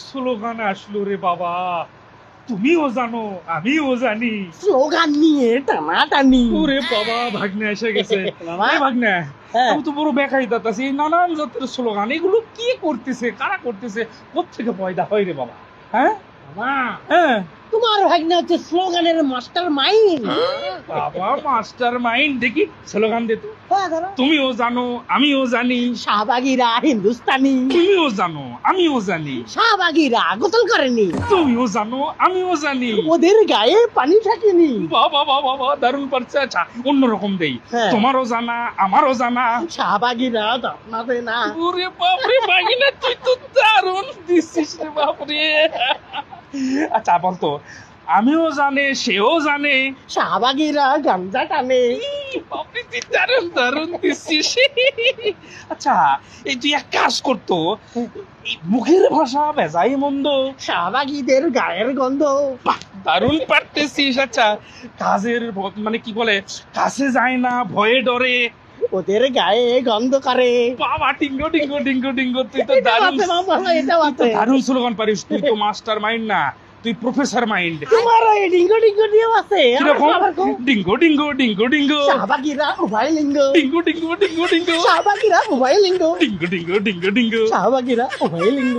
Slogan আসলো রে বাবা, তুমিও জানো আমিও জানি। স্লোগান নিয়ে টানাটানি। ওরে বাবা, ভাগ্নে এসে গেছে। বাবা। এই ভাগ্নে, হ্যাঁ। আমি তো বড় বেকাই দাতাছি, এই নানান জাতের স্লোগান, এগুলো কি করতেছে, কারা করতেছে, কোত্থেকে পয়দা হয় রে বাবা? হ্যাঁ বাবা, হ্যাঁ তোমার ভাগ্নে হচ্ছে স্লোগানের মাস্টার মাইন্ড। বাবা, মাস্টার মাইন্ড দেখি স্লোগান দে তো। হ্যাঁ, ধরো। তুমিও জানো আমিও জানি, শাহবাগীরা হিন্দুস্তানি। তুমিও জানো আমিও জানি, শাহবাগীরা গোসল করেনি, তুমিও জানো আমিও জানি। ওদের গায়ে পানি থাকেনি। বাবা বাবা বাবা, দারুণ পারছে। আচ্ছা, অন্যরকম দেই। হ্যাঁ। তোমারও জানা আমারও জানা। শাহবাগীরা দফনা দেয় না। ওরে বাপরে ভাগিনা, তুই তো দারুণ দিচ্ছিস রে বাপরে। আচ্ছা বলতো, আমিও জানে সেও জানে। শাহবাগীরা গাঞ্জা টানে। বাপরে, তুই দারুণ দারুণ দিচ্ছিস। আচ্ছা, এই তুই এক কাজ করতো, এই মুখের ভাষা বেজাই মন্দ, শাহবাগীদের গায়ের গন্ধ। বাহ, দারুণ পারতেছিস। আচ্ছা, কাজের মানে কি বলে, কাছে যায় না, ভয়ে ডরে। ওদের গায়ে গন্ধ করে। বাবা, ডিঙ্গো ডিঙ্গো ডিঙ্গো ডিঙ্গো, তুই তো এটাও দারুণ, আছে বাবা, এটাও তুই তো আছে। দারুণ স্লোগান পারিস। তুই তো মাস্টার মাইন্ড না, তুই প্রফেসর মাইন্ড। তোমার ওই ডিঙ্গো ডিঙ্গো দিয়েও আছে। কিরকম? আবার কও। ডিঙ্গো ডিঙ্গো ডিঙ্গো ডিঙ্গো, শাহবাগীরা উভয় লিঙ্গ। ডিঙ্গো ডিঙ্গো ডিঙ্গো ডিঙ্গো, শাহবাগীরা উভয় লিঙ্গ। ডিঙ্গো ডিঙ্গো ডিঙ্গো ডিঙ্গো। শাহবাগীরা উভয় লিঙ্গ।